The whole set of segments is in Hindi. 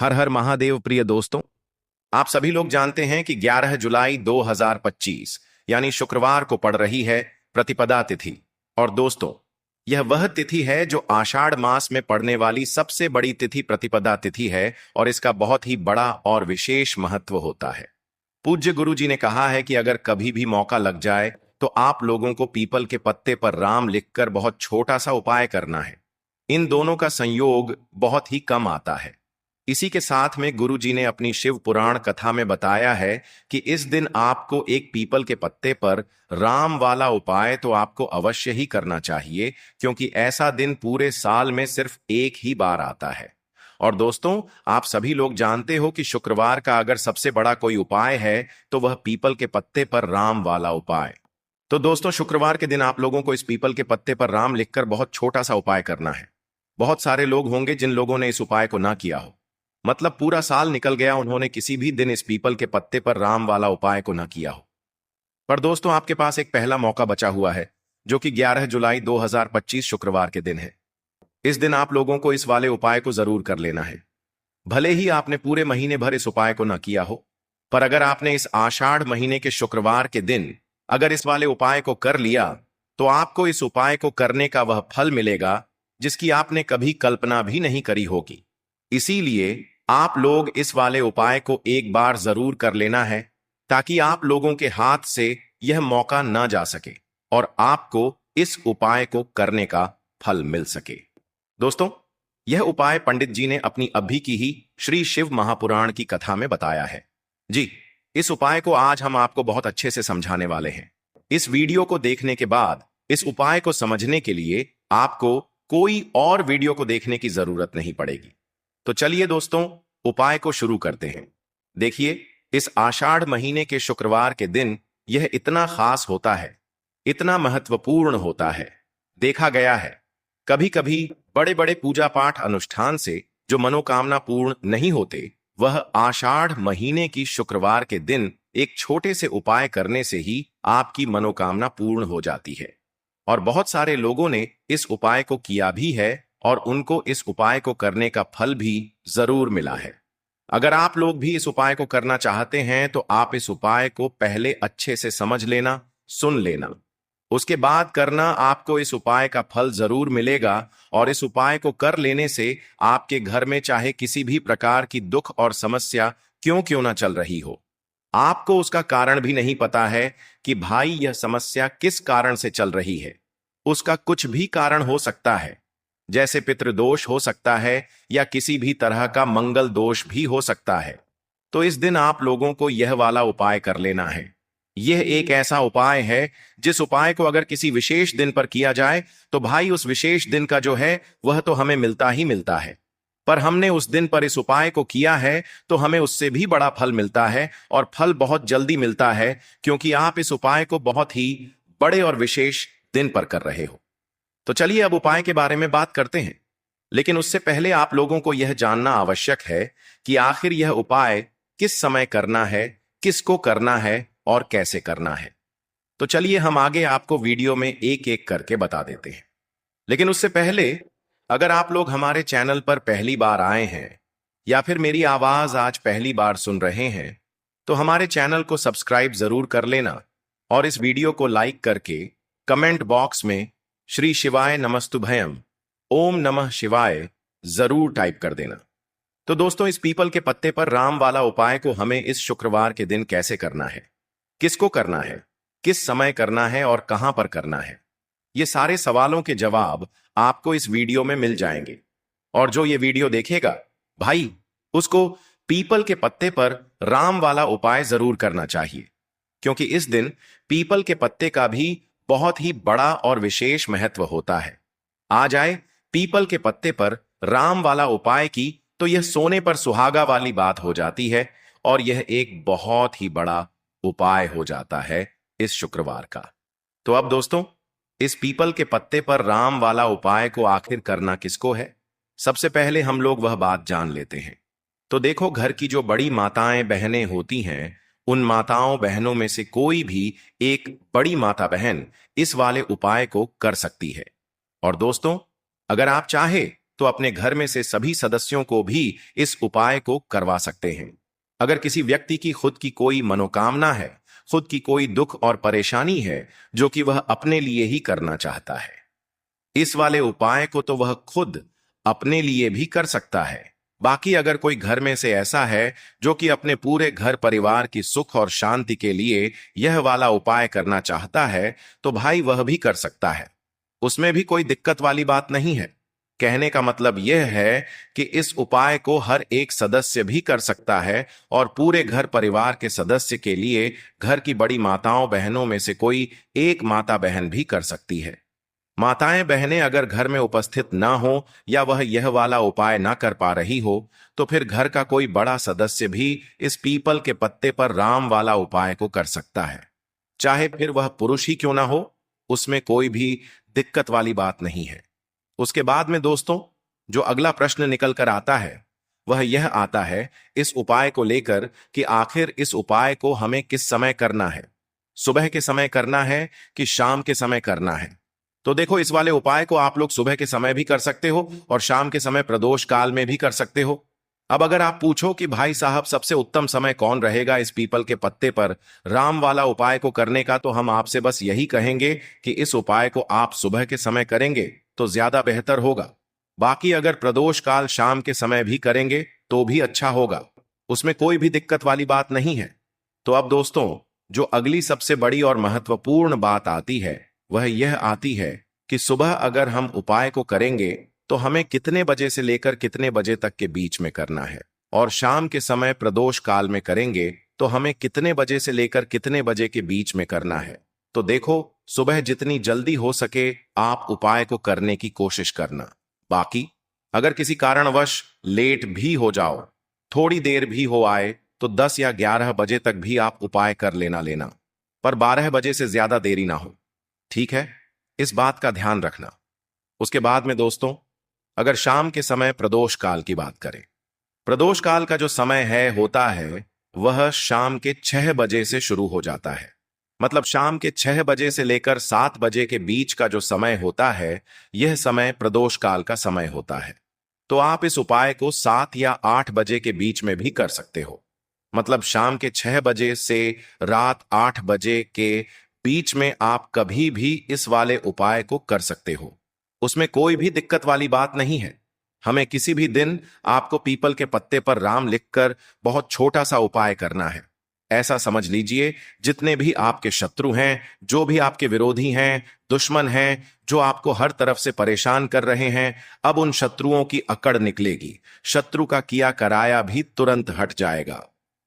हर हर महादेव। प्रिय दोस्तों, आप सभी लोग जानते हैं कि 11 जुलाई 2025 यानी शुक्रवार को पड़ रही है प्रतिपदा तिथि। और दोस्तों, यह वह तिथि है जो आषाढ़ मास में पड़ने वाली सबसे बड़ी तिथि प्रतिपदा तिथि है और इसका बहुत ही बड़ा और विशेष महत्व होता है। पूज्य गुरु जी ने कहा है कि अगर कभी भी मौका लग जाए तो आप लोगों को पीपल के पत्ते पर राम लिखकर बहुत छोटा सा उपाय करना है। इन दोनों का संयोग बहुत ही कम आता है। इसी के साथ में गुरु जी ने अपनी शिव पुराण कथा में बताया है कि इस दिन आपको एक पीपल के पत्ते पर राम वाला उपाय तो आपको अवश्य ही करना चाहिए, क्योंकि ऐसा दिन पूरे साल में सिर्फ एक ही बार आता है। और दोस्तों, आप सभी लोग जानते हो कि शुक्रवार का अगर सबसे बड़ा कोई उपाय है तो वह पीपल के पत्ते पर राम वाला उपाय। तो दोस्तों, शुक्रवार के दिन आप लोगों को इस पीपल के पत्ते पर राम लिखकर बहुत छोटा सा उपाय करना है। बहुत सारे लोग होंगे जिन लोगों ने इस उपाय को ना किया हो, मतलब पूरा साल निकल गया, उन्होंने किसी भी दिन इस पीपल के पत्ते पर राम वाला उपाय को न किया हो। पर दोस्तों, आपके पास एक पहला मौका बचा हुआ है, जो कि 11 जुलाई 2025 शुक्रवार के दिन है। इस दिन आप लोगों को इस वाले उपाय को जरूर कर लेना है। भले ही आपने पूरे महीने भर इस उपाय को न किया हो, पर अगर आपने इस आषाढ़ महीने के शुक्रवार के दिन अगर इस वाले उपाय को कर लिया तो आपको इस उपाय को करने का वह फल मिलेगा जिसकी आपने कभी कल्पना भी नहीं करी होगी। इसीलिए आप लोग इस वाले उपाय को एक बार जरूर कर लेना है, ताकि आप लोगों के हाथ से यह मौका न जा सके और आपको इस उपाय को करने का फल मिल सके। दोस्तों, यह उपाय पंडित जी ने अपनी अभी की ही श्री शिव महापुराण की कथा में बताया है। जी, इस उपाय को आज हम आपको बहुत अच्छे से समझाने वाले हैं। इस वीडियो को देखने के बाद इस उपाय को समझने के लिए आपको कोई और वीडियो को देखने की जरूरत नहीं पड़ेगी। तो चलिए दोस्तों, उपाय को शुरू करते हैं। देखिए, इस आषाढ़ महीने के शुक्रवार के दिन यह इतना खास होता है, इतना महत्वपूर्ण होता है। देखा गया है कभी कभी बड़े बड़े पूजा पाठ अनुष्ठान से जो मनोकामना पूर्ण नहीं होते, वह आषाढ़ महीने की शुक्रवार के दिन एक छोटे से उपाय करने से ही आपकी मनोकामना पूर्ण हो जाती है। और बहुत सारे लोगों ने इस उपाय को किया भी है और उनको इस उपाय को करने का फल भी जरूर मिला है। अगर आप लोग भी इस उपाय को करना चाहते हैं तो आप इस उपाय को पहले अच्छे से समझ लेना, सुन लेना, उसके बाद करना। आपको इस उपाय का फल जरूर मिलेगा और इस उपाय को कर लेने से आपके घर में चाहे किसी भी प्रकार की दुख और समस्या क्यों क्यों ना चल रही हो, आपको उसका कारण भी नहीं पता है कि भाई यह समस्या किस कारण से चल रही है। उसका कुछ भी कारण हो सकता है, जैसे पितृदोष हो सकता है या किसी भी तरह का मंगल दोष भी हो सकता है। तो इस दिन आप लोगों को यह वाला उपाय कर लेना है। यह एक ऐसा उपाय है जिस उपाय को अगर किसी विशेष दिन पर किया जाए तो भाई उस विशेष दिन का जो है वह तो हमें मिलता ही मिलता है, पर हमने उस दिन पर इस उपाय को किया है तो हमें उससे भी बड़ा फल मिलता है और फल बहुत जल्दी मिलता है, क्योंकि आप इस उपाय को बहुत ही बड़े और विशेष दिन पर कर रहे हो। तो चलिए अब उपाय के बारे में बात करते हैं, लेकिन उससे पहले आप लोगों को यह जानना आवश्यक है कि आखिर यह उपाय किस समय करना है, किसको करना है और कैसे करना है। तो चलिए हम आगे आपको वीडियो में एक एक करके बता देते हैं। लेकिन उससे पहले, अगर आप लोग हमारे चैनल पर पहली बार आए हैं या फिर मेरी आवाज आज पहली बार सुन रहे हैं, तो हमारे चैनल को सब्सक्राइब जरूर कर लेना और इस वीडियो को लाइक करके कमेंट बॉक्स में श्री शिवाय नमस्तुभयम, ओम नमः शिवाय जरूर टाइप कर देना। तो दोस्तों, इस पीपल के पत्ते पर राम वाला उपाय को हमें इस शुक्रवार के दिन कैसे करना है, किसको करना है, किस समय करना है और कहां पर करना है, ये सारे सवालों के जवाब आपको इस वीडियो में मिल जाएंगे। और जो ये वीडियो देखेगा भाई, उसको पीपल के पत्ते पर राम वाला उपाय जरूर करना चाहिए, क्योंकि इस दिन पीपल के पत्ते का भी बहुत ही बड़ा और विशेष महत्व होता है। आ जाए पीपल के पत्ते पर राम वाला उपाय की तो यह सोने पर सुहागा वाली बात हो जाती है और यह एक बहुत ही बड़ा उपाय हो जाता है इस शुक्रवार का। तो अब दोस्तों, इस पीपल के पत्ते पर राम वाला उपाय को आखिर करना किसको है, सबसे पहले हम लोग वह बात जान लेते हैं। तो देखो, घर की जो बड़ी माताएं बहनें होती हैं, उन माताओं बहनों में से कोई भी एक बड़ी माता बहन इस वाले उपाय को कर सकती है। और दोस्तों, अगर आप चाहे तो अपने घर में से सभी सदस्यों को भी इस उपाय को करवा सकते हैं। अगर किसी व्यक्ति की खुद की कोई मनोकामना है, खुद की कोई दुख और परेशानी है जो कि वह अपने लिए ही करना चाहता है, इस वाले उपाय को तो वह खुद अपने लिए भी कर सकता है। बाकी अगर कोई घर में से ऐसा है जो कि अपने पूरे घर परिवार की सुख और शांति के लिए यह वाला उपाय करना चाहता है, तो भाई वह भी कर सकता है। उसमें भी कोई दिक्कत वाली बात नहीं है। कहने का मतलब यह है कि इस उपाय को हर एक सदस्य भी कर सकता है और पूरे घर परिवार के सदस्य के लिए घर की बड़ी माताओं बहनों में से कोई एक माता बहन भी कर सकती है। माताएं बहनें अगर घर में उपस्थित ना हो या वह यह वाला उपाय ना कर पा रही हो, तो फिर घर का कोई बड़ा सदस्य भी इस पीपल के पत्ते पर राम वाला उपाय को कर सकता है। चाहे फिर वह पुरुष ही क्यों ना हो, उसमें कोई भी दिक्कत वाली बात नहीं है। उसके बाद में दोस्तों, जो अगला प्रश्न निकल कर आता है वह यह आता है इस उपाय को लेकर कि आखिर इस उपाय को हमें किस समय करना है, सुबह के समय करना है कि शाम के समय करना है। तो देखो, इस वाले उपाय को आप लोग सुबह के समय भी कर सकते हो और शाम के समय प्रदोष काल में भी कर सकते हो। अब अगर आप पूछो कि भाई साहब सबसे उत्तम समय कौन रहेगा इस पीपल के पत्ते पर राम वाला उपाय को करने का, तो हम आपसे बस यही कहेंगे कि इस उपाय को आप सुबह के समय करेंगे तो ज्यादा बेहतर होगा। बाकी अगर प्रदोष काल शाम के समय भी करेंगे तो भी अच्छा होगा, उसमें कोई भी दिक्कत वाली बात नहीं है। तो अब दोस्तों, जो अगली सबसे बड़ी और महत्वपूर्ण बात आती है वह यह आती है कि सुबह अगर हम उपाय को करेंगे तो हमें कितने बजे से लेकर कितने बजे तक के बीच में करना है, और शाम के समय प्रदोष काल में करेंगे तो हमें कितने बजे से लेकर कितने बजे के बीच में करना है। तो देखो, सुबह जितनी जल्दी हो सके आप उपाय को करने की कोशिश करना। बाकी अगर किसी कारणवश लेट भी हो जाओ, थोड़ी देर भी हो आए, तो 10 या 11 बजे तक भी आप उपाय कर लेना, पर 12 बजे से ज्यादा देरी ना हो। ठीक है, इस बात का ध्यान रखना। उसके बाद में दोस्तों, अगर शाम के समय प्रदोष काल की बात करें, प्रदोष काल का जो समय होता है वह शाम के 6 बजे से शुरू हो जाता है। मतलब शाम के 6 बजे से लेकर 7 बजे के बीच का जो समय होता है, यह समय प्रदोष काल का समय होता है। तो आप इस उपाय को 7 या 8 बजे के बीच में भी कर सकते हो। मतलब शाम के 6 बजे से रात 8 बजे के बीच में आप कभी भी इस वाले उपाय को कर सकते हो, उसमें कोई भी दिक्कत वाली बात नहीं है। हमें किसी भी दिन आपको पीपल के पत्ते पर राम लिखकर बहुत छोटा सा उपाय करना है। ऐसा समझ लीजिए, जितने भी आपके शत्रु हैं, जो भी आपके विरोधी हैं, दुश्मन हैं, जो आपको हर तरफ से परेशान कर रहे हैं, अब उन शत्रुओं की अकड़ निकलेगी। शत्रु का किया कराया भी तुरंत हट जाएगा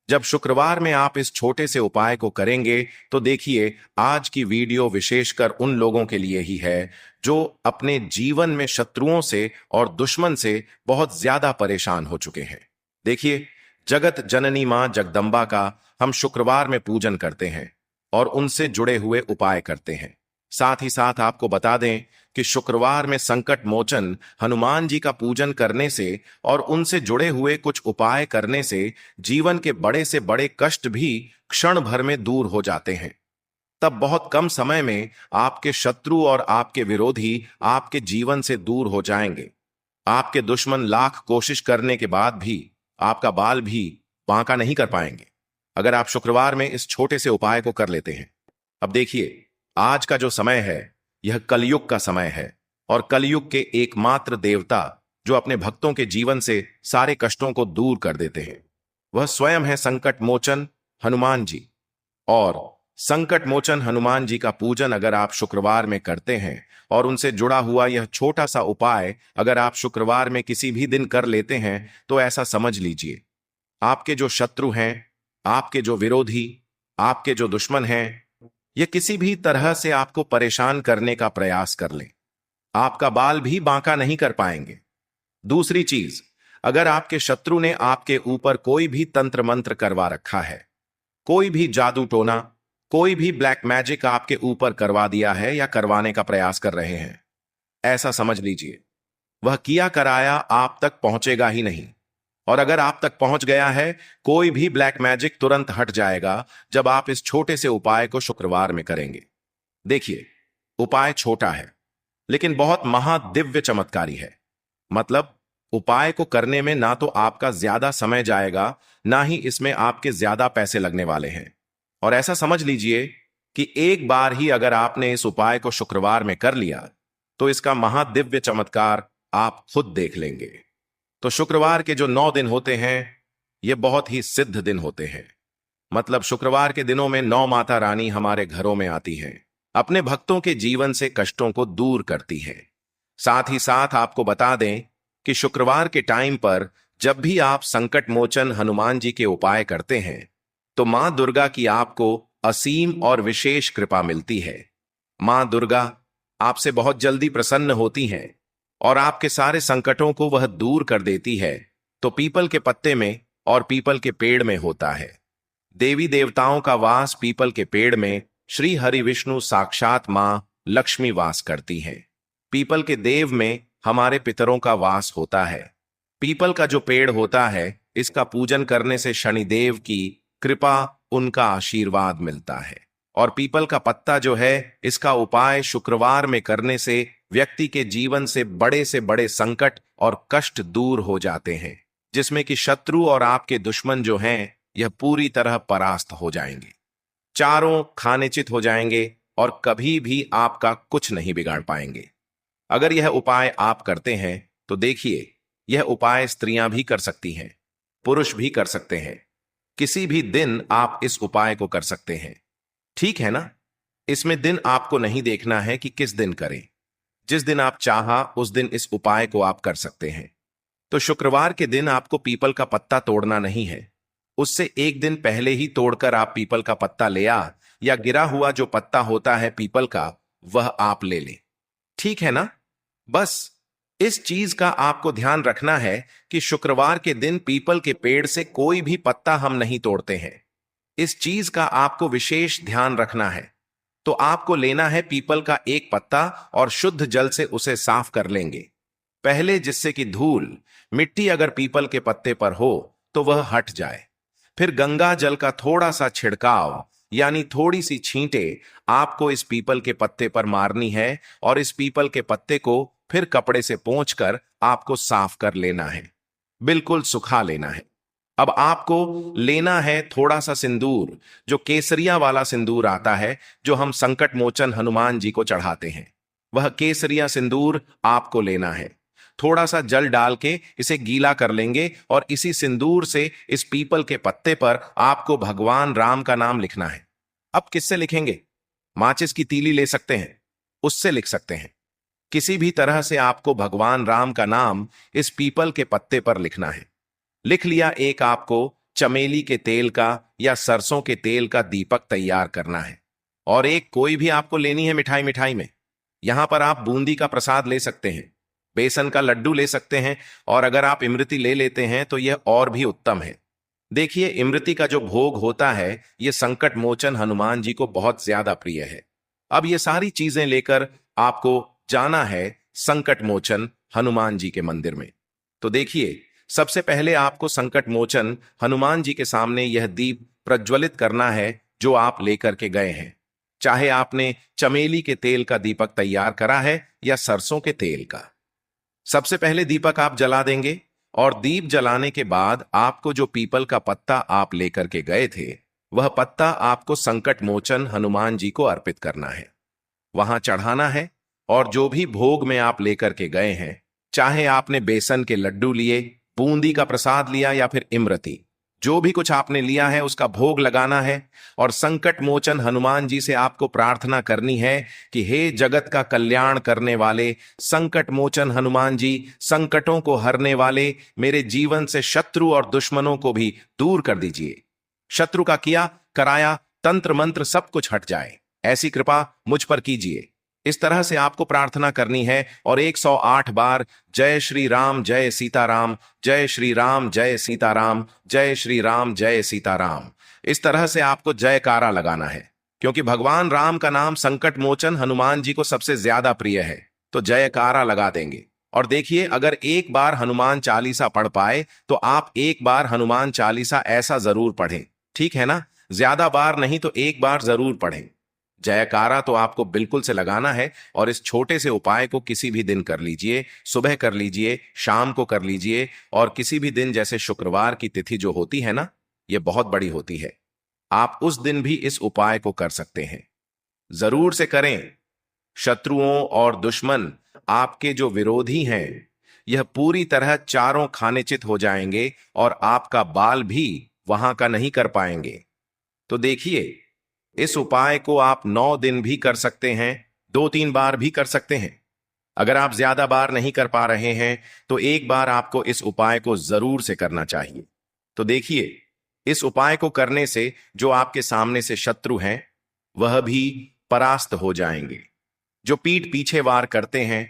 जब शुक्रवार में आप इस छोटे से उपाय को करेंगे। तो देखिए, आज की वीडियो विशेषकर उन लोगों के लिए ही है जो अपने जीवन में शत्रुओं से और दुश्मन से बहुत ज्यादा परेशान हो चुके हैं। देखिए, जगत जननी मां जगदम्बा का हम शुक्रवार में पूजन करते हैं और उनसे जुड़े हुए उपाय करते हैं। साथ ही साथ आपको बता दें कि शुक्रवार में संकट मोचन हनुमान जी का पूजन करने से और उनसे जुड़े हुए कुछ उपाय करने से जीवन के बड़े से बड़े कष्ट भी क्षण भर में दूर हो जाते हैं। तब बहुत कम समय में आपके शत्रु और आपके विरोधी आपके जीवन से दूर हो जाएंगे। आपके दुश्मन लाख कोशिश करने के बाद भी आपका बाल भी बांका नहीं कर पाएंगे अगर आप शुक्रवार में इस छोटे से उपाय को कर लेते हैं। अब देखिए, आज का जो समय है यह कलयुग का समय है और कलयुग के एकमात्र देवता जो अपने भक्तों के जीवन से सारे कष्टों को दूर कर देते हैं वह स्वयं है संकट मोचन हनुमान जी। और संकट मोचन हनुमान जी का पूजन अगर आप शुक्रवार में करते हैं और उनसे जुड़ा हुआ यह छोटा सा उपाय अगर आप शुक्रवार में किसी भी दिन कर लेते हैं, तो ऐसा समझ लीजिए, आपके जो शत्रु हैं, आपके जो विरोधी, आपके जो दुश्मन हैं, ये किसी भी तरह से आपको परेशान करने का प्रयास कर लें, आपका बाल भी बांका नहीं कर पाएंगे। दूसरी चीज, अगर आपके शत्रु ने आपके ऊपर कोई भी तंत्र मंत्र करवा रखा है, कोई भी जादू टोना, कोई भी ब्लैक मैजिक आपके ऊपर करवा दिया है या करवाने का प्रयास कर रहे हैं, ऐसा समझ लीजिए वह किया कराया आप तक पहुंचेगा ही नहीं। और अगर आप तक पहुंच गया है, कोई भी ब्लैक मैजिक तुरंत हट जाएगा जब आप इस छोटे से उपाय को शुक्रवार में करेंगे। देखिए, उपाय छोटा है लेकिन बहुत महादिव्य चमत्कारी है। मतलब उपाय को करने में ना तो आपका ज्यादा समय जाएगा, ना ही इसमें आपके ज्यादा पैसे लगने वाले हैं। और ऐसा समझ लीजिए कि एक बार ही अगर आपने इस उपाय को शुक्रवार में कर लिया तो इसका महादिव्य चमत्कार आप खुद देख लेंगे। तो शुक्रवार के जो 9 दिन होते हैं ये बहुत ही सिद्ध दिन होते हैं। मतलब शुक्रवार के दिनों में 9 माता रानी हमारे घरों में आती हैं, अपने भक्तों के जीवन से कष्टों को दूर करती हैं। साथ ही साथ आपको बता दें कि शुक्रवार के टाइम पर जब भी आप संकट मोचन हनुमान जी के उपाय करते हैं तो मां दुर्गा की आपको असीम और विशेष कृपा मिलती है। मां दुर्गा आपसे बहुत जल्दी प्रसन्न होती हैं और आपके सारे संकटों को वह दूर कर देती है। तो पीपल के पत्ते में और पीपल के पेड़ में होता है। देवी देवताओं का वास पीपल के पेड़ में श्री हरि विष्णु साक्षात मां लक्ष्मी वास करती हैं। पीपल के देव में हमारे पितरों का वास होता है। पीपल का जो पेड़ होता है इसका पूजन करने से शनिदेव की कृपा, उनका आशीर्वाद मिलता है। और पीपल का पत्ता जो है इसका उपाय शुक्रवार में करने से व्यक्ति के जीवन से बड़े संकट और कष्ट दूर हो जाते हैं, जिसमें कि शत्रु और आपके दुश्मन जो हैं यह पूरी तरह परास्त हो जाएंगे, चारों खानेचित हो जाएंगे और कभी भी आपका कुछ नहीं बिगाड़ पाएंगे। अगर यह उपाय आप करते हैं तो देखिए, यह उपाय स्त्रियां भी कर सकती हैं, पुरुष भी कर सकते हैं। किसी भी दिन आप इस उपाय को कर सकते हैं, ठीक है ना। इसमें दिन आपको नहीं देखना है कि किस दिन करें, जिस दिन आप चाहा उस दिन इस उपाय को आप कर सकते हैं। तो शुक्रवार के दिन आपको पीपल का पत्ता तोड़ना नहीं है, उससे एक दिन पहले ही तोड़कर आप पीपल का पत्ता ले आ, या गिरा हुआ जो पत्ता होता है पीपल का वह आप ले लें, ठीक है ना। बस इस चीज का आपको ध्यान रखना है कि शुक्रवार के दिन पीपल के पेड़ से कोई भी पत्ता हम नहीं तोड़ते हैं। इस चीज का आपको विशेष ध्यान रखना है। तो आपको लेना है पीपल का एक पत्ता और शुद्ध जल से उसे साफ कर लेंगे पहले, जिससे कि धूल मिट्टी अगर पीपल के पत्ते पर हो तो वह हट जाए। फिर गंगा जल का थोड़ा सा छिड़काव यानी थोड़ी सी छींटे आपको इस पीपल के पत्ते पर मारनी है और इस पीपल के पत्ते को फिर कपड़े से पोंछकर आपको साफ कर लेना है, बिल्कुल सुखा लेना है। अब आपको लेना है थोड़ा सा सिंदूर, जो केसरिया वाला सिंदूर आता है जो हम संकट मोचन हनुमान जी को चढ़ाते हैं, वह केसरिया सिंदूर आपको लेना है। थोड़ा सा जल डाल के इसे गीला कर लेंगे और इसी सिंदूर से इस पीपल के पत्ते पर आपको भगवान राम का नाम लिखना है। अब किससे लिखेंगे? माचिस की तीली ले सकते हैं, उससे लिख सकते हैं। किसी भी तरह से आपको भगवान राम का नाम इस पीपल के पत्ते पर लिखना है। लिख लिया, एक आपको चमेली के तेल का या सरसों के तेल का दीपक तैयार करना है और एक कोई भी आपको लेनी है मिठाई में। यहां पर आप बूंदी का प्रसाद ले सकते हैं, बेसन का लड्डू ले सकते हैं और अगर आप इमरती ले लेते हैं तो यह और भी उत्तम है। देखिए, इमरती का जो भोग होता है यह संकट मोचन हनुमान जी को बहुत ज्यादा प्रिय है। अब ये सारी चीजें लेकर आपको जाना है संकट मोचन हनुमान जी के मंदिर में। तो देखिए, सबसे पहले आपको संकट मोचन हनुमान जी के सामने यह दीप प्रज्वलित करना है जो आप लेकर के गए हैं। चाहे आपने चमेली के तेल का दीपक तैयार करा है या सरसों के तेल का। सबसे पहले दीपक आप जला देंगे और दीप जलाने के बाद आपको जो पीपल का पत्ता आप लेकर के गए थे वह पत्ता आपको संकट मोचन हनुमान जी को अर्पित करना है, वहां चढ़ाना है। और जो भी भोग में आप लेकर के गए हैं, चाहे आपने बेसन के लड्डू लिए, बूंदी का प्रसाद लिया या फिर इमरती, जो भी कुछ आपने लिया है उसका भोग लगाना है। और संकट मोचन हनुमान जी से आपको प्रार्थना करनी है कि हे जगत का कल्याण करने वाले संकट मोचन हनुमान जी, संकटों को हरने वाले, मेरे जीवन से शत्रु और दुश्मनों को भी दूर कर दीजिए। शत्रु का किया कराया तंत्र मंत्र सब कुछ हट जाए, ऐसी कृपा मुझ पर कीजिए। इस तरह से आपको प्रार्थना करनी है और 108 बार जय श्री राम जय सीताराम, जय श्री राम जय सीताराम, जय श्री राम जय सीताराम, इस तरह से आपको जयकारा लगाना है। क्योंकि भगवान राम का नाम संकट मोचन हनुमान जी को सबसे ज्यादा प्रिय है, तो जयकारा लगा देंगे। और देखिए, अगर एक बार हनुमान चालीसा पढ़ पाए तो आप एक बार हनुमान चालीसा ऐसा जरूर पढ़ें, ठीक है ना। ज्यादा बार नहीं तो एक बार जरूर पढ़ें। जयकारा तो आपको बिल्कुल से लगाना है और इस छोटे से उपाय को किसी भी दिन कर लीजिए, सुबह कर लीजिए, शाम को कर लीजिए और किसी भी दिन, जैसे शुक्रवार की तिथि जो होती है ना, ये बहुत बड़ी होती है, आप उस दिन भी इस उपाय को कर सकते हैं। जरूर से करें। शत्रुओं और दुश्मन, आपके जो विरोधी हैं, यह पूरी तरह चारों खानेचित हो जाएंगे और आपका बाल भी वहां का नहीं कर पाएंगे। तो देखिए, इस उपाय को आप 9 दिन भी कर सकते हैं, 2-3 बार भी कर सकते हैं। अगर आप ज्यादा बार नहीं कर पा रहे हैं तो एक बार आपको इस उपाय को जरूर से करना चाहिए। तो देखिए, इस उपाय को करने से जो आपके सामने से शत्रु हैं वह भी परास्त हो जाएंगे। जो पीठ पीछे वार करते हैं,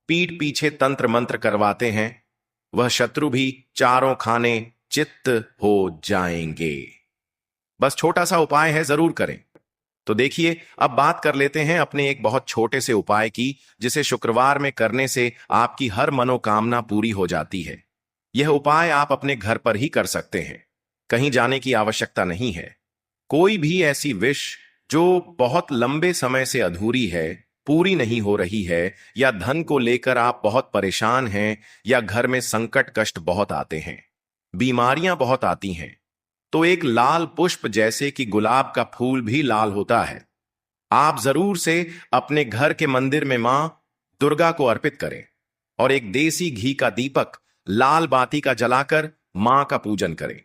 पीठ पीछे तंत्र मंत्र करवाते हैं, वह शत्रु भी चारों खाने चित्त हो जाएंगे। बस छोटा सा उपाय है, जरूर करें। तो देखिए, अब बात कर लेते हैं अपने एक बहुत छोटे से उपाय की, जिसे शुक्रवार में करने से आपकी हर मनोकामना पूरी हो जाती है। यह उपाय आप अपने घर पर ही कर सकते हैं, कहीं जाने की आवश्यकता नहीं है। कोई भी ऐसी विश जो बहुत लंबे समय से अधूरी है, पूरी नहीं हो रही है, या धन को लेकर आप बहुत परेशान हैं, या घर में संकट कष्ट बहुत आते हैं, बीमारियां बहुत आती हैं, तो एक लाल पुष्प, जैसे कि गुलाब का फूल भी लाल होता है, आप जरूर से अपने घर के मंदिर में मां दुर्गा को अर्पित करें और एक देसी घी का दीपक लाल बाती का जलाकर मां का पूजन करें।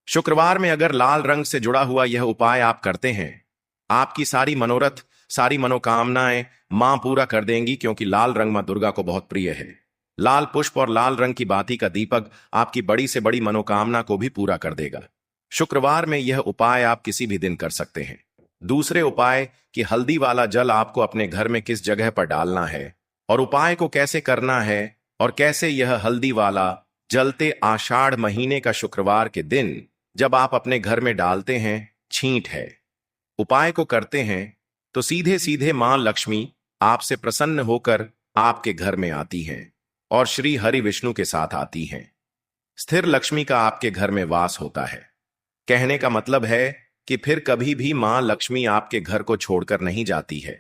शुक्रवार में अगर लाल रंग से जुड़ा हुआ यह उपाय आप करते हैं, आपकी सारी मनोरथ, सारी मनोकामनाएं मां पूरा कर देंगी, क्योंकि लाल रंग मां दुर्गा को बहुत प्रिय है। लाल पुष्प और लाल रंग की बाती का दीपक आपकी बड़ी से बड़ी मनोकामना को भी पूरा कर देगा। शुक्रवार में यह उपाय आप किसी भी दिन कर सकते हैं। दूसरे उपाय कि हल्दी वाला जल आपको अपने घर में किस जगह पर डालना है और उपाय को कैसे करना है और कैसे यह हल्दी वाला जलते आषाढ़ महीने का शुक्रवार के दिन जब आप अपने घर में डालते हैं, छींट है। उपाय को करते हैं तो सीधे सीधे मां लक्ष्मी आपसे प्रसन्न होकर आपके घर में आती हैं और श्री हरि विष्णु के साथ आती हैं। स्थिर लक्ष्मी का आपके घर में वास होता है। कहने का मतलब है कि फिर कभी भी मां लक्ष्मी आपके घर को छोड़कर नहीं जाती है।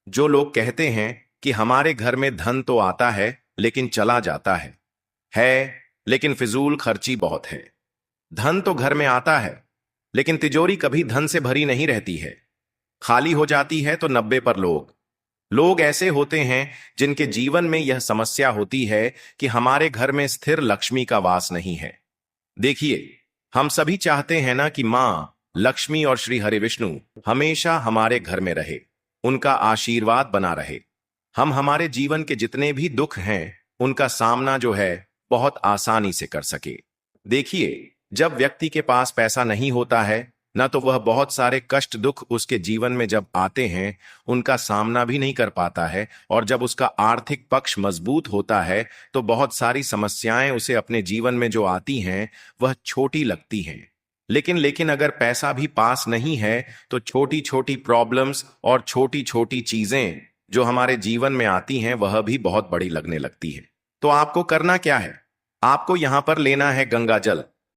जो लोग कहते हैं कि हमारे घर में धन तो आता है लेकिन चला जाता है, लेकिन फिजूल खर्ची बहुत है। धन तो घर में आता है, लेकिन तिजोरी कभी धन से भरी नहीं रहती है, खाली हो जाती है। तो 90 पर लोग ऐसे होते हैं जिनके जीवन में यह समस्या होती है कि हमारे घर में स्थिर लक्ष्मी का वास नहीं है। देखिए, हम सभी चाहते हैं ना कि मां लक्ष्मी और श्री हरि विष्णु हमेशा हमारे घर में रहे, उनका आशीर्वाद बना रहे। हम हमारे जीवन के जितने भी दुख हैं उनका सामना जो है बहुत आसानी से कर सके। देखिए, जब व्यक्ति के पास पैसा नहीं होता है ना, तो वह बहुत सारे कष्ट दुख उसके जीवन में जब आते हैं उनका सामना भी नहीं कर पाता है, और जब उसका आर्थिक पक्ष मजबूत होता है तो बहुत सारी समस्याएं उसे अपने जीवन में जो आती हैं वह छोटी लगती हैं। लेकिन अगर पैसा भी पास नहीं है तो छोटी छोटी प्रॉब्लम्स और छोटी छोटी चीजें जो हमारे जीवन में आती हैं वह भी बहुत बड़ी लगने लगती है। तो आपको करना क्या है? आपको यहां पर लेना है गंगा जल।